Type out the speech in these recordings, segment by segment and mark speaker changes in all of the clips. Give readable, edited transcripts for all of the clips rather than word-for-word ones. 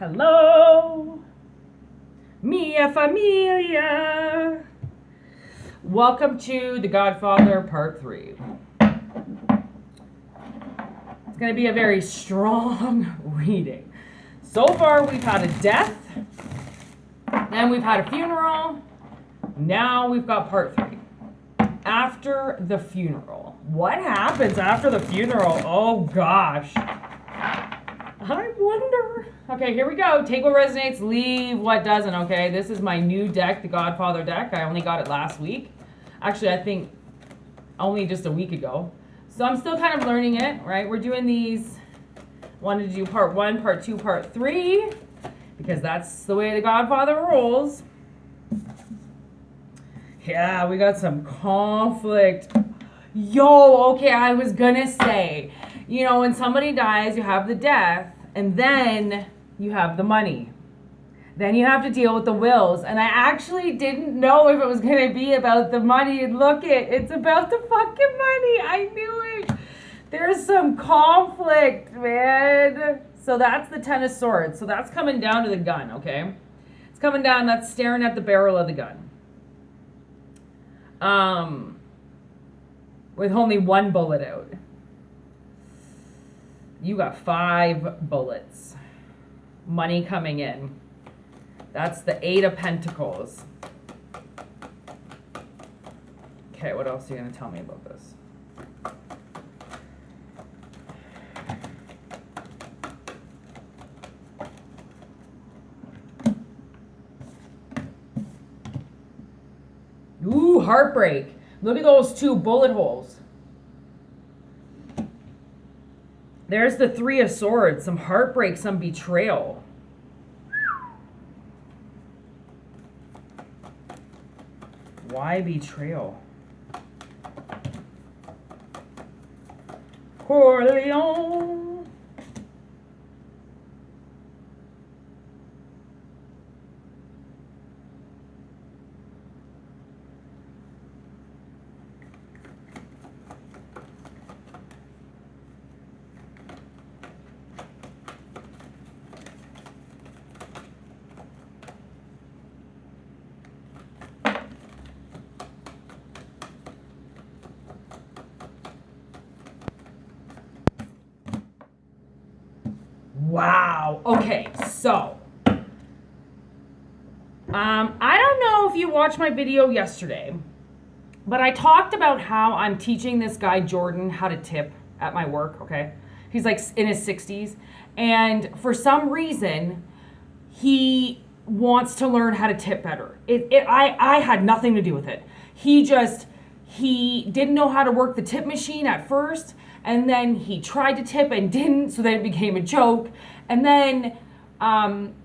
Speaker 1: Hello, Mia Familia. Welcome to the Godfather Part 3. It's going to be a very strong reading. So far, we've had a death, then we've had a funeral, now we've got Part 3. After the funeral. What happens after the funeral? Oh gosh. I wonder. Okay, here we go. Take what resonates, leave what doesn't, okay? This is my new deck, the Godfather deck. I only got it last week. Actually, I think only just a week ago. So I'm still kind of learning it, right? We're doing these. Wanted to do part 1, part 2, part 3, because that's the way the Godfather rolls. Yeah, we got some conflict. Yo, okay, I was gonna say, you know, when somebody dies, you have the death, and then you have the money. Then you have to deal with the wills. And I actually didn't know if it was going to be about the money. And look it's about the fucking money. I knew it. There's some conflict, man. So that's the Ten of Swords. So that's coming down to the gun, okay? It's coming down, that's staring at the barrel of the gun. With only one bullet out. You got 5 bullets. Money coming in. That's the 8 of Pentacles. Okay, what else are you going to tell me about this? Ooh, heartbreak. Look at those 2 bullet holes. There's the 3 of Swords. Some heartbreak, some betrayal. Why betrayal? Corleone. Wow. Okay, so I don't know if you watched my video yesterday, but I talked about how I'm teaching this guy Jordan how to tip at my work, okay? He's like in his 60s, and for some reason he wants to learn how to tip better. I had nothing to do with it. He didn't know how to work the tip machine at first. And then he tried to tip and didn't, so then it became a joke. And then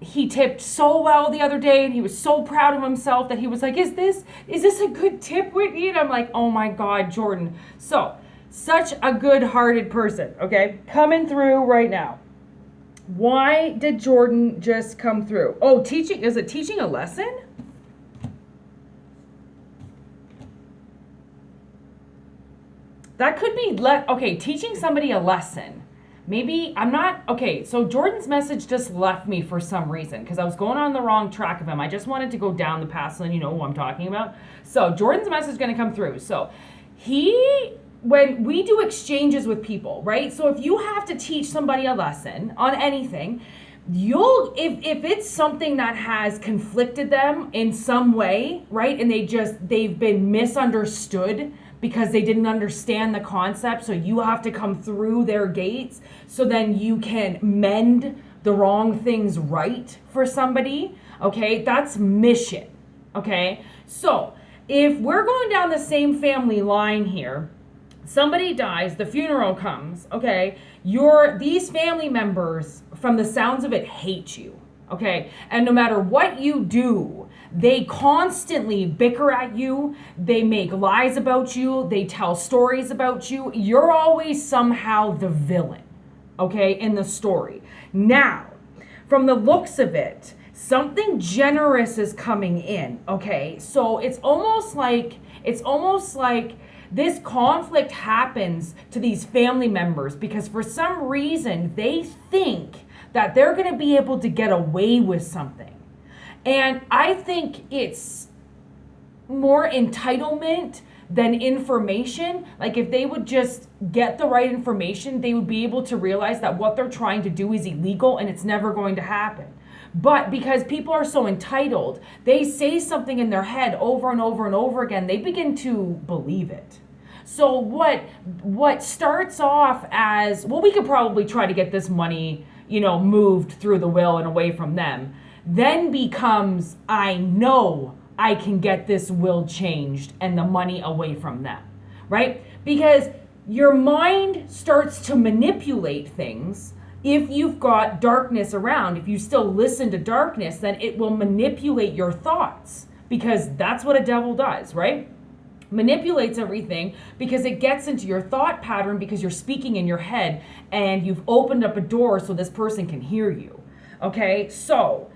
Speaker 1: he tipped so well the other day, and he was so proud of himself that he was like, is this a good tip, Whitney? And I'm like, oh my God, Jordan. So, such a good-hearted person, okay? Coming through right now. Why did Jordan just come through? Oh, is it teaching a lesson? That could be, okay, teaching somebody a lesson. Maybe, so Jordan's message just left me for some reason because I was going on the wrong track of him. I just wanted to go down the path so then you know who I'm talking about. So Jordan's message is going to come through. So when we do exchanges with people, right? So if you have to teach somebody a lesson on anything, if it's something that has conflicted them in some way, right? And they've been misunderstood because they didn't understand the concept, so you have to come through their gates so then you can mend the wrong things right for somebody, okay? That's mission, okay? So if we're going down the same family line here, somebody dies, the funeral comes, okay? These family members, from the sounds of it, hate you, okay? And no matter what you do, they constantly bicker at you. They make lies about you. They tell stories about you. You're always somehow the villain, okay, in the story. Now, from the looks of it, something generous is coming in, okay? So it's almost like this conflict happens to these family members because for some reason they think that they're going to be able to get away with something. And I think it's more entitlement than information. Like if they would just get the right information, they would be able to realize that what they're trying to do is illegal and it's never going to happen. But because people are so entitled, they say something in their head over and over and over again, they begin to believe it. So what starts off as, well, we could probably try to get this money, moved through the will and away from them, then becomes, I know I can get this will changed and the money away from them, right? Because your mind starts to manipulate things. If you've got darkness around, if you still listen to darkness, then it will manipulate your thoughts, because that's what a devil does, right? Manipulates everything because it gets into your thought pattern, because you're speaking in your head and you've opened up a door so this person can hear you. Okay, so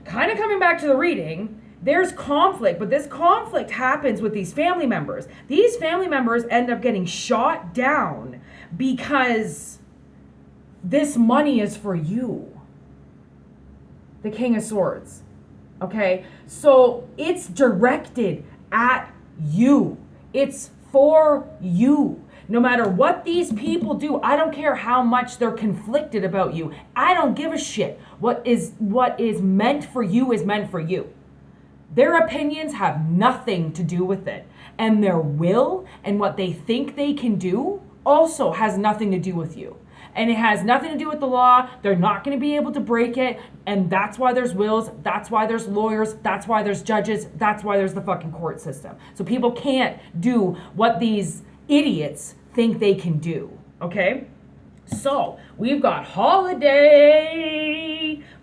Speaker 1: kind of coming back to the reading, there's conflict, but this conflict happens with these family members. These family members end up getting shot down because this money is for you. The King of Swords. Okay, so it's directed at you. It's for you. No matter what these people do, I don't care how much they're conflicted about you. I don't give a shit. What is meant for you is meant for you. Their opinions have nothing to do with it. And their will and what they think they can do also has nothing to do with you. And it has nothing to do with the law. They're not going to be able to break it. And that's why there's wills. That's why there's lawyers. That's why there's judges. That's why there's the fucking court system. So people can't do what these idiots think they can do. Okay? So we've got holiday,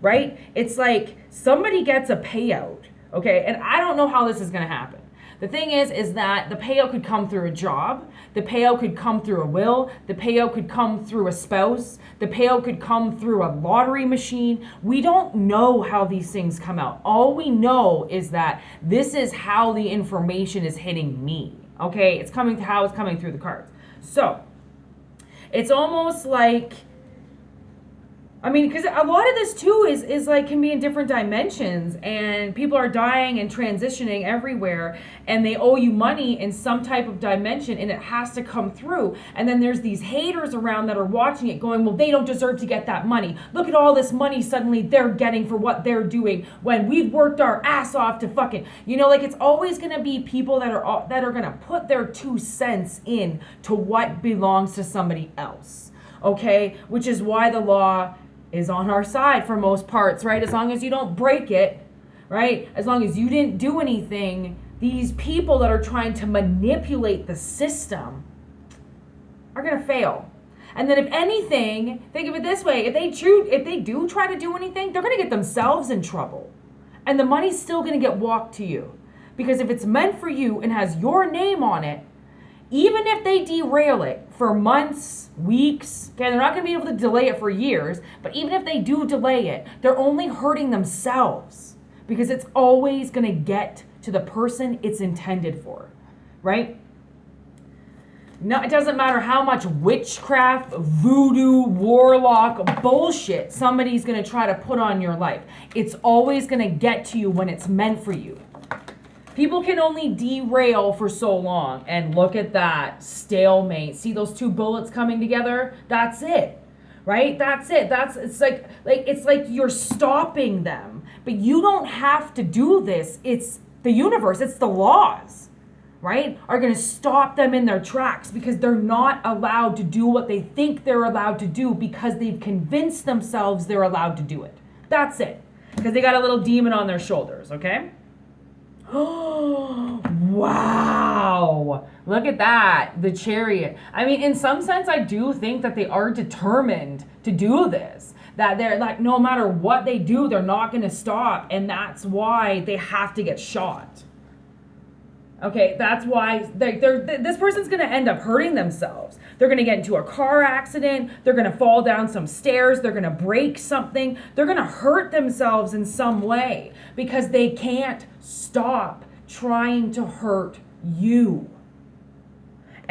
Speaker 1: right? It's like somebody gets a payout. Okay? And I don't know how this is going to happen. The thing is that the payout could come through a job. The payout could come through a will. The payout could come through a spouse. The payout could come through a lottery machine. We don't know how these things come out. All we know is that this is how the information is hitting me. Okay? It's coming to how it's coming through the cards. So, it's almost like, because a lot of this too is like can be in different dimensions, and people are dying and transitioning everywhere, and they owe you money in some type of dimension, and it has to come through. And then there's these haters around that are watching it going, well, they don't deserve to get that money. Look at all this money suddenly they're getting for what they're doing when we've worked our ass off to fucking, it's always going to be people that are going to put their 2 cents in to what belongs to somebody else. Okay? Which is why the law is on our side for most parts, right? As long as you don't break it, right? As long as you didn't do anything, these people that are trying to manipulate the system are going to fail. And then if anything, think of it this way, if they do try to do anything, they're going to get themselves in trouble. And the money's still going to get walked to you. Because if it's meant for you and has your name on it, even if they derail it for months, weeks, okay, they're not going to be able to delay it for years, but even if they do delay it, they're only hurting themselves, because it's always going to get to the person it's intended for, right? No, it doesn't matter how much witchcraft, voodoo, warlock bullshit somebody's going to try to put on your life. It's always going to get to you when it's meant for you. People can only derail for so long. And look at that stalemate. See those 2 bullets coming together? That's it. Right? That's it. It's like you're stopping them. But you don't have to do this. It's the universe. It's the laws. Right? Are going to stop them in their tracks, because they're not allowed to do what they think they're allowed to do, because they've convinced themselves they're allowed to do it. That's it. Because they got a little demon on their shoulders. Okay? Oh, wow. Look at that. The Chariot. In some sense, I do think that they are determined to do this. That they're like, no matter what they do, they're not going to stop. And that's why they have to get shot. Okay, that's why this person's going to end up hurting themselves. They're going to get into a car accident. They're going to fall down some stairs. They're going to break something. They're going to hurt themselves in some way, because they can't stop trying to hurt you.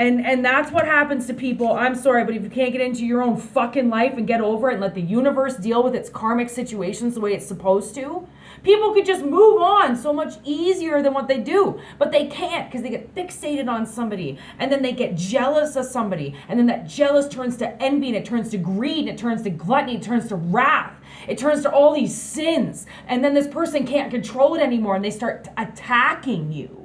Speaker 1: And that's what happens to people. I'm sorry, but if you can't get into your own fucking life and get over it and let the universe deal with its karmic situations the way it's supposed to, people could just move on so much easier than what they do. But they can't, because they get fixated on somebody, and then they get jealous of somebody, and then that jealous turns to envy, and it turns to greed, and it turns to gluttony, it turns to wrath, it turns to all these sins, and then this person can't control it anymore, and they start attacking you.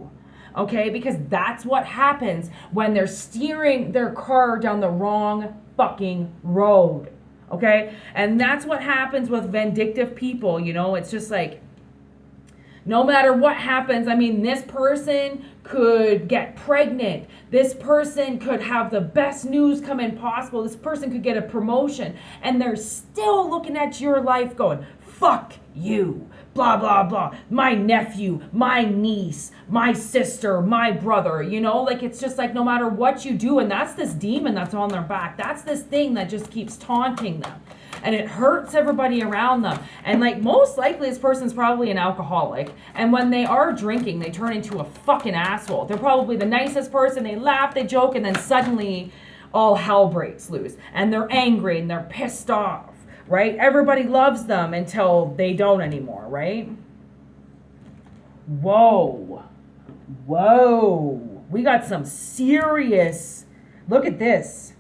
Speaker 1: Okay, because that's what happens when they're steering their car down the wrong fucking road. Okay, and that's what happens with vindictive people. You know, it's just like, no matter what happens, I mean, this person could get pregnant. This person could have the best news come in possible. This person could get a promotion, and they're still looking at your life going, fuck you. Blah, blah, blah. My nephew, my niece, my sister, my brother, you know, like, it's just like, no matter what you do, and that's this demon that's on their back. That's this thing that just keeps taunting them. And it hurts everybody around them. And like, most likely this person's probably an alcoholic. And when they are drinking, they turn into a fucking asshole. They're probably the nicest person. They laugh, they joke, and then suddenly all hell breaks loose. And they're angry and they're pissed off. Right? Everybody loves them until they don't anymore, right? Whoa. Whoa. We got some serious... Look at this.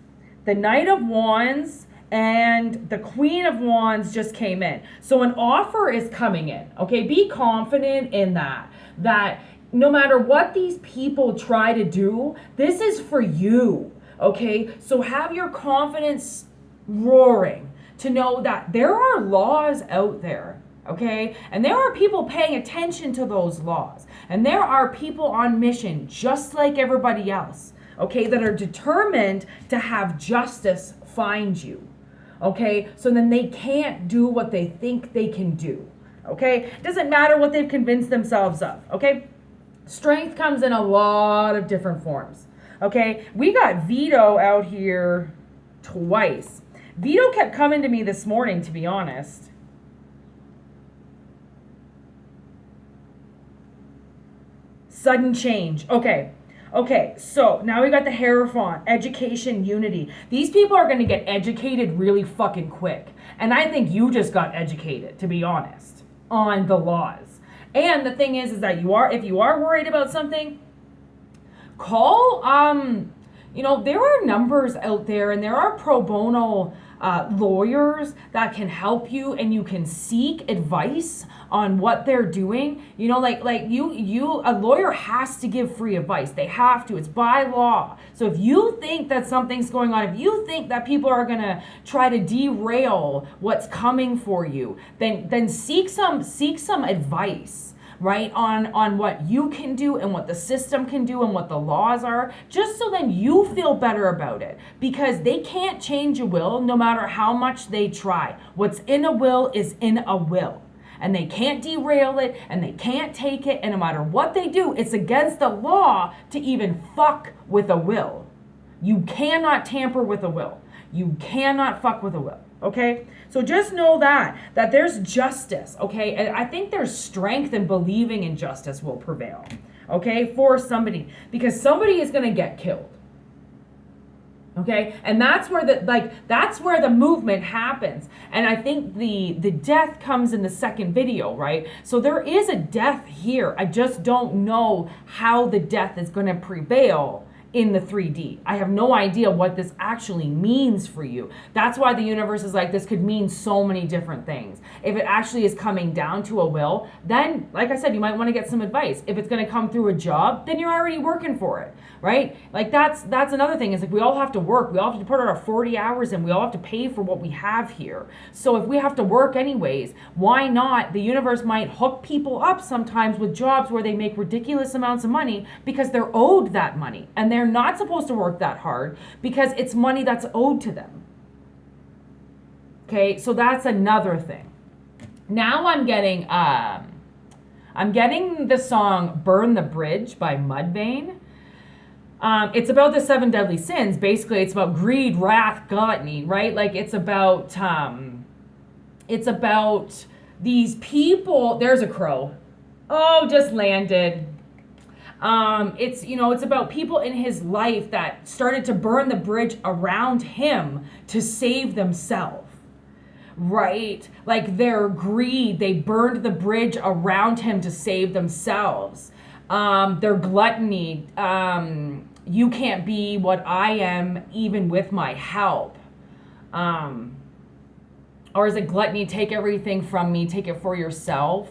Speaker 1: The Knight of Wands and the Queen of Wands just came in. So an offer is coming in. Okay? Be confident in that. That no matter what these people try to do, this is for you. Okay? So have your confidence roaring. To know that there are laws out there, okay? And there are people paying attention to those laws. And there are people on mission, just like everybody else, okay, that are determined to have justice find you, okay? So then they can't do what they think they can do, okay? It doesn't matter what they've convinced themselves of, okay? Strength comes in a lot of different forms, okay? We got Vito out here twice. Vito kept coming to me this morning, to be honest. Sudden change. Okay, so now we got the Hierophant, education, unity. These people are going to get educated really fucking quick. And I think you just got educated, to be honest, on the laws. And the thing is that if you are worried about something, call, you know, there are numbers out there, and there are pro bono lawyers that can help you, and you can seek advice on what they're doing. You know, like a lawyer has to give free advice. They have to. It's by law. So if you think that something's going on, if you think that people are going to try to derail what's coming for you, then seek some advice. Right, on what you can do and what the system can do and what the laws are, just so then you feel better about it. Because they can't change a will no matter how much they try. What's in a will is in a will. And they can't derail it, and they can't take it, and no matter what they do, it's against the law to even fuck with a will. You cannot tamper with a will. You cannot fuck with a will. Okay? So just know that there's justice, okay? And I think there's strength in believing in justice will prevail, okay, for somebody. Because somebody is going to get killed, okay? And that's where the movement happens. And I think the death comes in the second video, right? So there is a death here. I just don't know how the death is going to prevail in the 3D. I have no idea what this actually means for you. That's why the universe is like, this could mean so many different things. If it actually is coming down to a will, then, like I said, you might want to get some advice. If it's going to come through a job, then you're already working for it, right? Like that's another thing, is like, we all have to work. We all have to put our 40 hours in. We all have to pay for what we have here. So if we have to work anyways, why not? The universe might hook people up sometimes with jobs where they make ridiculous amounts of money because they're owed that money, and they're not supposed to work that hard because it's money that's owed to them. Okay, so that's another thing. Now I'm getting the song "Burn the Bridge" by Mudvayne. It's about the 7 deadly sins. Basically, it's about greed, wrath, gluttony, right? Like it's about these people. There's a crow. Oh, just landed. It's, it's about people in his life that started to burn the bridge around him to save themselves, right? Like their greed, they burned the bridge around him to save themselves. Their gluttony, you can't be what I am even with my help. Or is it gluttony, take everything from me, take it for yourself?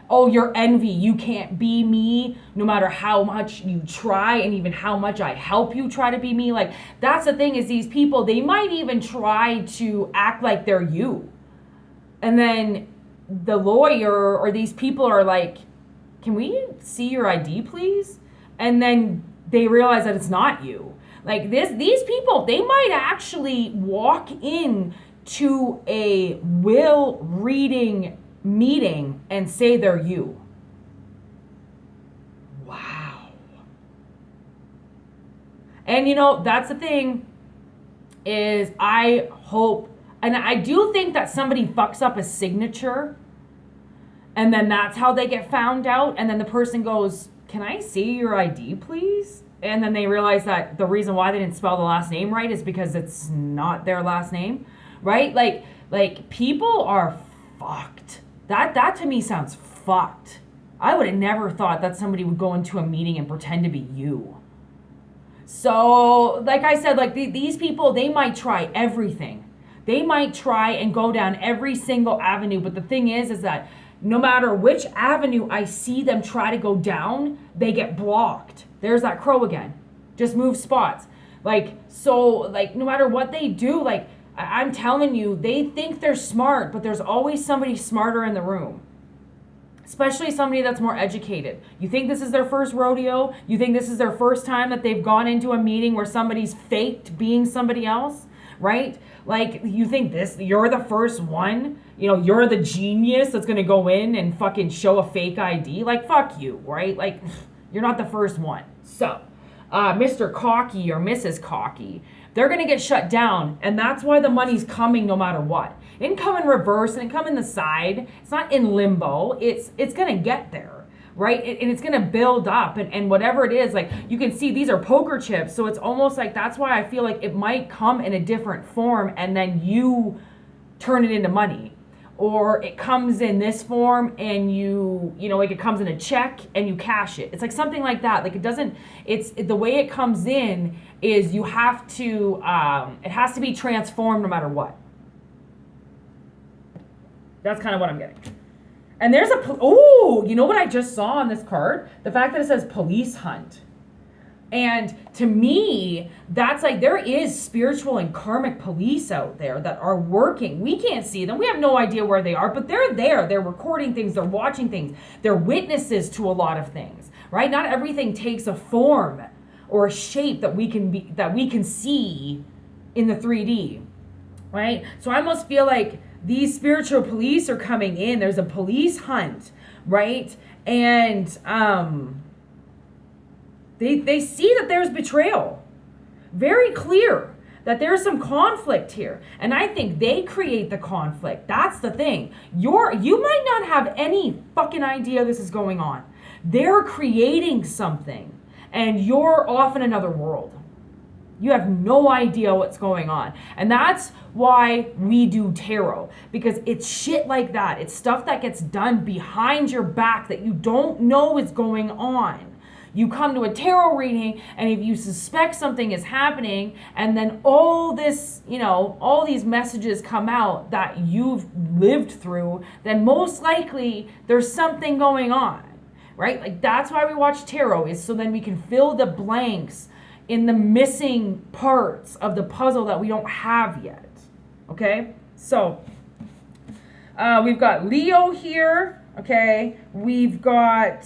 Speaker 1: Oh, your envy, you can't be me no matter how much you try and even how much I help you try to be me. Like, that's the thing, is these people, they might even try to act like they're you. And then the lawyer or these people are like, can we see your ID, please? And then they realize that it's not you. Like these people, they might actually walk in to a will reading meeting and say they're you. Wow. And that's the thing, is I hope, and I do think that somebody fucks up a signature and then that's how they get found out. And then the person goes, can I see your ID, please? And then they realize that the reason why they didn't spell the last name right is because it's not their last name, right? Like people are fucked. That to me sounds fucked. I would have never thought that somebody would go into a meeting and pretend to be you. So, like I said, like these people, they might try everything. They might try and go down every single avenue. But the thing is that no matter which avenue I see them try to go down, they get blocked. There's that crow again. Just move spots. So no matter what they do, I'm telling you, they think they're smart, but there's always somebody smarter in the room. Especially somebody that's more educated. You think this is their first rodeo? You think this is their first time that they've gone into a meeting where somebody's faked being somebody else, right? Like, you think you're the first one? You're the genius that's going to go in and fucking show a fake ID? Like, fuck you, right? Like, you're not the first one. So, Mr. Cocky or Mrs. Cocky, they're going to get shut down. And that's why the money's coming no matter what. It didn't come in reverse, and it come in the side. It's not in limbo. It's going to get there, right? And it's going to build up. And whatever it is, like, you can see these are poker chips. So it's almost like that's why I feel like it might come in a different form and then you turn it into money. Or it comes in this form and like it comes in a check and you cash it. It's like something like that. Like it's the way it comes in is you have to, it has to be transformed no matter what. That's kind of what I'm getting. And there's you know what I just saw on this card? The fact that it says police hunt. And to me, that's like, there is spiritual and karmic police out there that are working. We can't see them. We have no idea where they are, but they're there. They're recording things. They're watching things. They're witnesses to a lot of things, right? Not everything takes a form or a shape that we can see in the 3D, right? So I almost feel like these spiritual police are coming in. There's a police hunt, right? And, They see that there's betrayal. Very clear that there's some conflict here. And I think they create the conflict. That's the thing. You might not have any fucking idea this is going on. They're creating something and you're off in another world. You have no idea what's going on. And that's why we do tarot. Because it's shit like that. It's stuff that gets done behind your back that you don't know is going on. You come to a tarot reading, and if you suspect something is happening, and then all this, all these messages come out that you've lived through, then most likely there's something going on, right? Like, that's why we watch tarot, is so then we can fill the blanks in the missing parts of the puzzle that we don't have yet, okay? So, we've got Leo here, okay? We've got,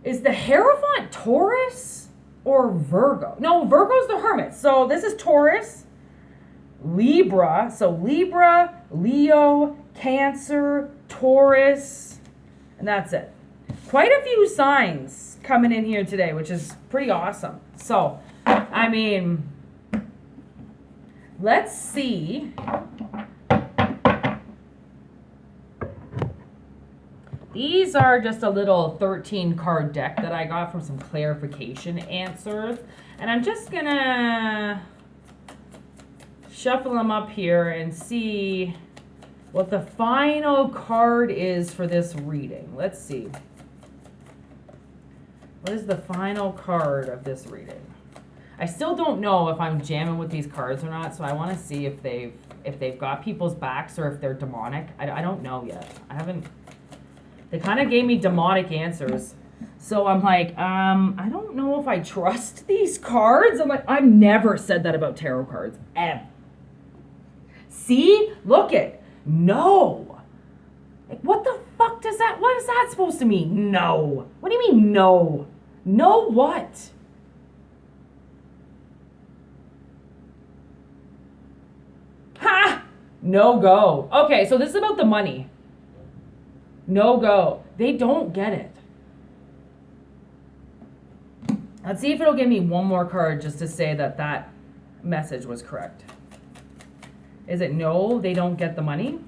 Speaker 1: is the Hierophant Taurus or Virgo? No, Virgo's the Hermit. So this is Taurus, Libra. So Libra, Leo, Cancer, Taurus, and that's it. Quite a few signs coming in here today, which is pretty awesome. So, I mean, let's see These are just a little 13 card deck that I got from some clarification answers. And I'm just gonna shuffle them up here and see what the final card is for this reading. Let's see. What is the final card of this reading? I still don't know if I'm jamming with these cards or not, so I want to see if they've got people's backs or if they're demonic. I don't know yet. I haven't. They kind of gave me demonic answers. So I'm like, I don't know if I trust these cards. I'm like, I've never said that about tarot cards. Ever. See? Look it. No. Like, what the fuck does that, what is that supposed to mean? No. What do you mean, no? No what? Ha! No go. Okay, so this is about the money. No go. They don't get it. Let's see if it'll give me one more card just to say that that message was correct. Is it no, they don't get the money?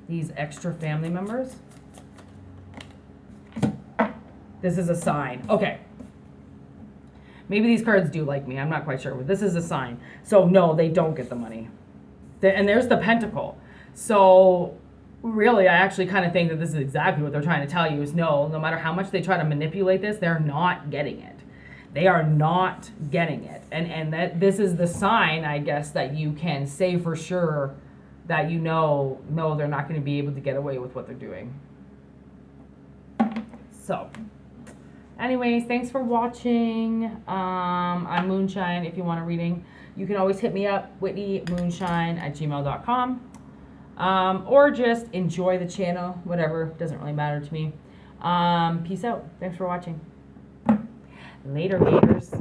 Speaker 1: These extra family members? This is a sign. Okay. Maybe these cards do like me. I'm not quite sure. But this is a sign. So no, they don't get the money. And there's the pentacle. So really, I actually kind of think that this is exactly what they're trying to tell you is no matter how much they try to manipulate this, they're not getting it. They are not getting it. And that this is the sign, I guess, that you can say for sure that you know, no, they're not going to be able to get away with what they're doing. So, anyways, thanks for watching. I'm Moonshine. If you want a reading, you can always hit me up, whitneymoonshine@gmail.com. Or just enjoy the channel, whatever, doesn't really matter to me. Peace out. Thanks for watching. Later, haters.